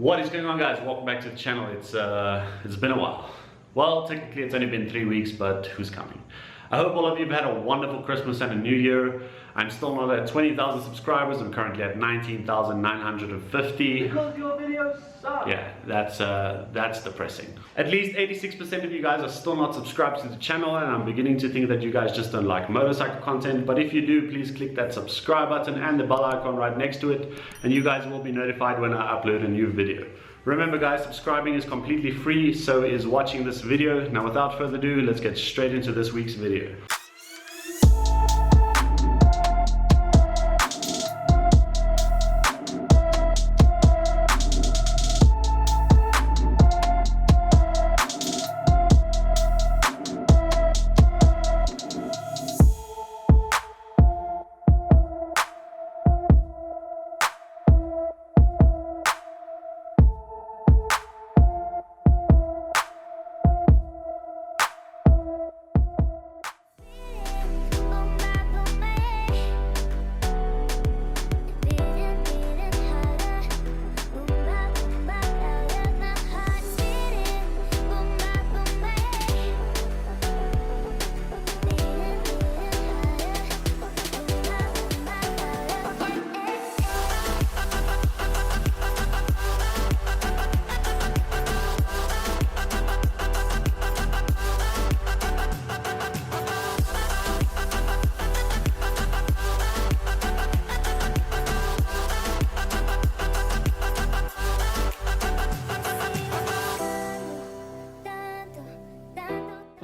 What is going on, guys? Welcome back to the channel. It's been a while. Well, technically it's only been 3 weeks, but who's counting? I hope all of you have had a wonderful Christmas and a New Year. I'm still not at 20,000 subscribers. I'm currently at 19,950. Because your videos suck. Yeah, that's depressing. At least 86% of you guys are still not subscribed to the channel, and I'm beginning to think that you guys just don't like motorcycle content. But if you do, please click that subscribe button and the bell icon right next to it, and you guys will be notified when I upload a new video. Remember, guys, subscribing is completely free, so is watching this video. Now, without further ado, let's get straight into this week's video.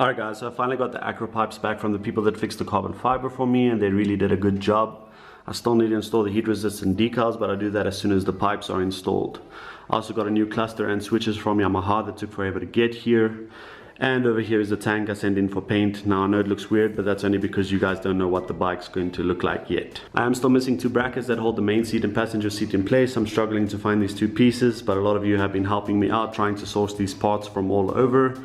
Alright guys, so I finally got the Akro pipes back from the people that fixed the carbon fiber for me, and they really did a good job. I still need to install the heat resistant decals, but I'll do that as soon as the pipes are installed. I also got a new cluster and switches from Yamaha that took forever to get here. And over here is the tank I sent in for paint. Now I know it looks weird, but that's only because you guys don't know what the bike's going to look like yet. I am still missing 2 brackets that hold the main seat and passenger seat in place. I'm struggling to find these 2 pieces, but a lot of you have been helping me out trying to source these parts from all over.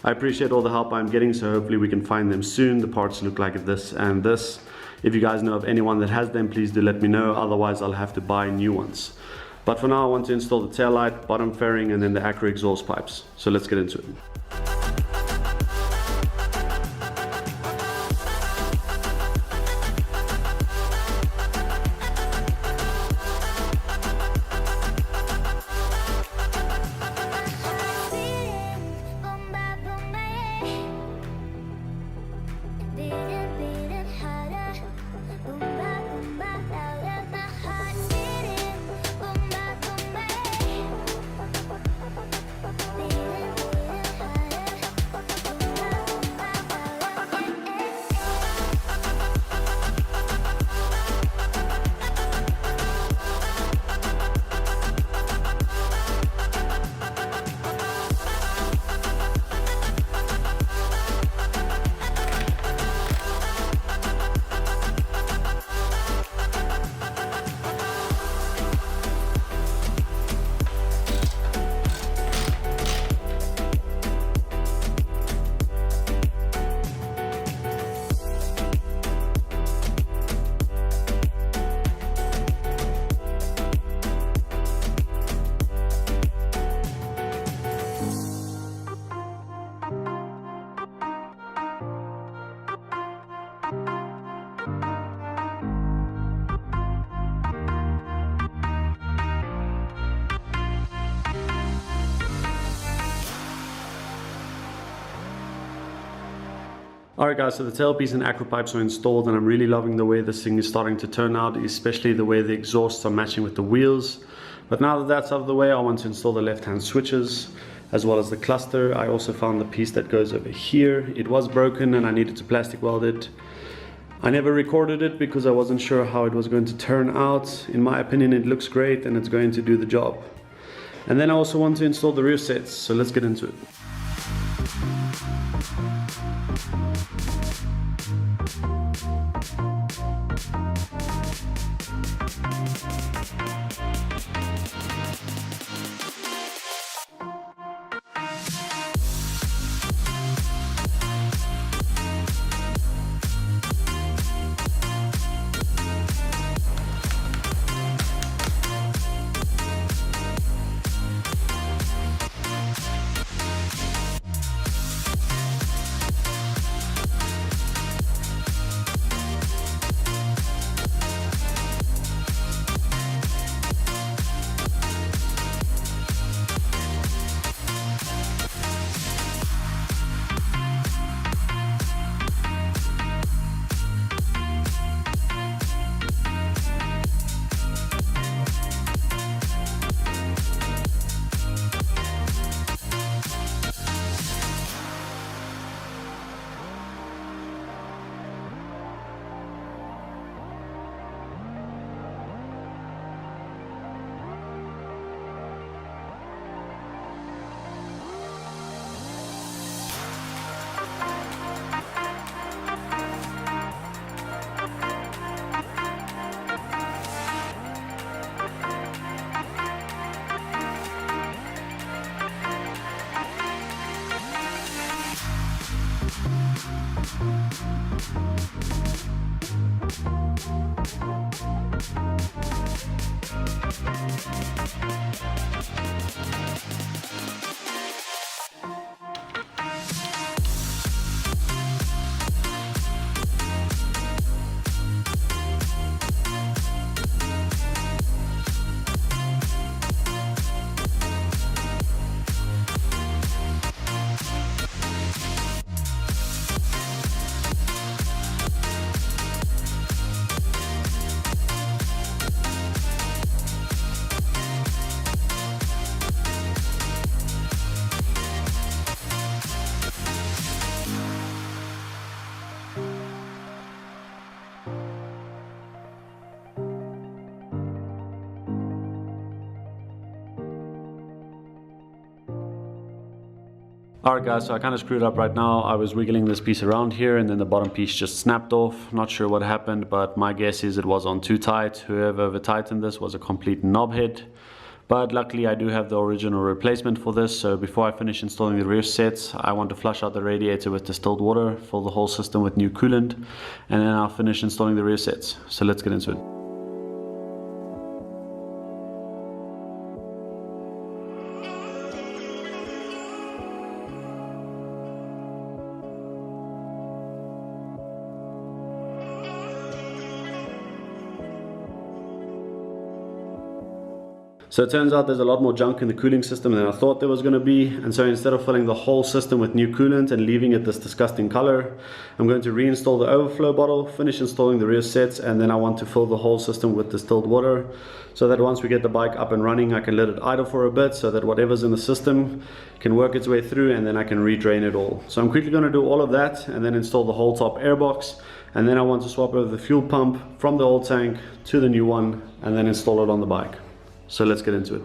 I appreciate all the help I'm getting, so hopefully we can find them soon. The parts look like this and this. If you guys know of anyone that has them, please do let me know. Otherwise, I'll have to buy new ones. But for now, I want to install the tail light, bottom fairing, and then the Akro exhaust pipes. So let's get into it. Alright guys, so the tailpiece and Akro pipes are installed, and I'm really loving the way this thing is starting to turn out, especially the way the exhausts are matching with the wheels. But now that that's out of the way, I want to install the left-hand switches as well as the cluster. I also found the piece that goes over here. It was broken and I needed to plastic weld it. I never recorded it because I wasn't sure how it was going to turn out. In my opinion, it looks great and it's going to do the job. And then I also want to install the rear sets, so let's get into it. Alright guys, so I kind of screwed up right now. I was wiggling this piece around here and then the bottom piece just snapped off. Not sure what happened, but my guess is it was on too tight. Whoever over tightened this was a complete knobhead. But luckily I do have the original replacement for this, so before I finish installing the rear sets, I want to flush out the radiator with distilled water, fill the whole system with new coolant, and then I'll finish installing the rear sets. So let's get into it. So it turns out there's a lot more junk in the cooling system than I thought there was going to be, and so instead of filling the whole system with new coolant and leaving it this disgusting color, I'm going to reinstall the overflow bottle, finish installing the rear sets, and then I want to fill the whole system with distilled water so that once we get the bike up and running I can let it idle for a bit so that whatever's in the system can work its way through and then I can redrain it all. So I'm quickly going to do all of that and then install the whole top airbox, and then I want to swap over the fuel pump from the old tank to the new one and then install it on the bike. So let's get into it.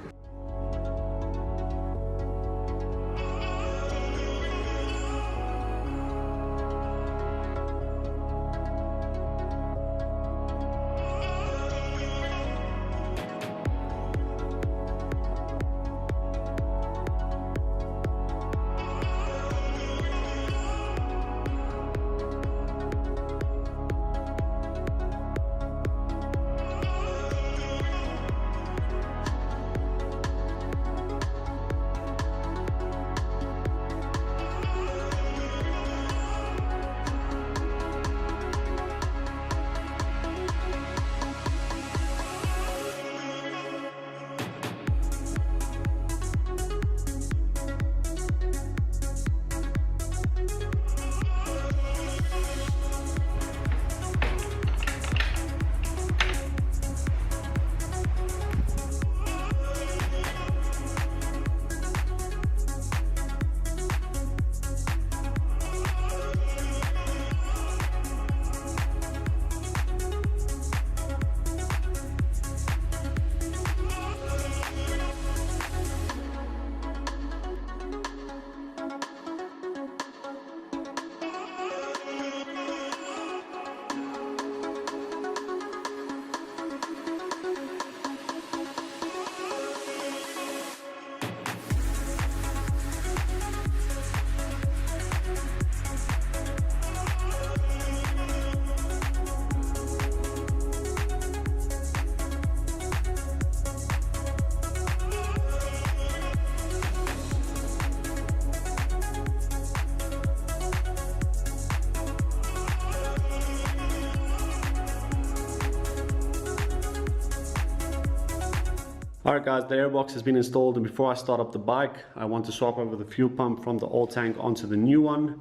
Alright guys, the airbox has been installed, and before I start up the bike I want to swap over the fuel pump from the old tank onto the new one,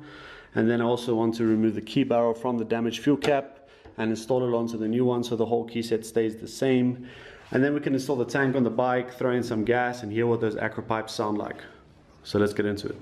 and then I also want to remove the key barrel from the damaged fuel cap and install it onto the new one so the whole key set stays the same, and then we can install the tank on the bike, throw in some gas and hear what those Akro pipes sound like. So let's get into it.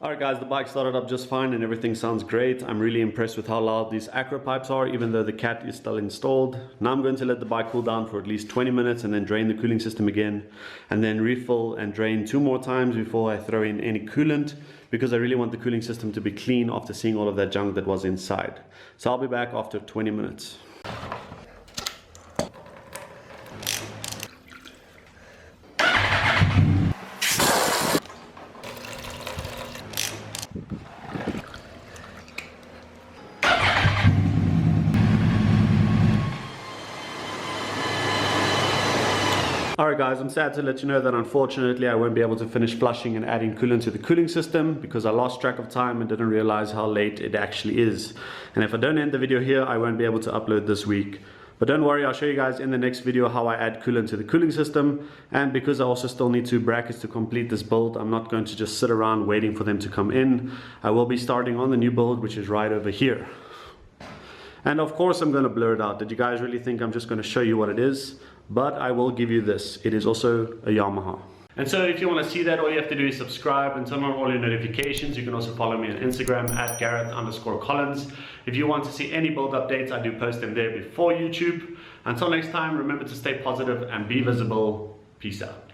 Alright guys, the bike started up just fine and everything sounds great. I'm really impressed with how loud these Akro pipes are, even though the cat is still installed. Now I'm going to let the bike cool down for at least 20 minutes and then drain the cooling system again, and then refill and drain 2 more times before I throw in any coolant, because I really want the cooling system to be clean after seeing all of that junk that was inside. So I'll be back after 20 minutes. Alright guys, I'm sad to let you know that unfortunately I won't be able to finish flushing and adding coolant to the cooling system because I lost track of time and didn't realize how late it actually is. And if I don't end the video here, I won't be able to upload this week. But don't worry, I'll show you guys in the next video how I add coolant to the cooling system. And because I also still need 2 brackets to complete this build, I'm not going to just sit around waiting for them to come in. I will be starting on the new build, which is right over here. And of course I'm going to blur it out. Did you guys really think I'm just going to show you what it is? But I will give you this. It is also a Yamaha. And so if you want to see that, all you have to do is subscribe and turn on all your notifications. You can also follow me on Instagram at Garreth_Collins. If you want to see any build updates, I do post them there before YouTube. Until next time, remember to stay positive and be visible. Peace out.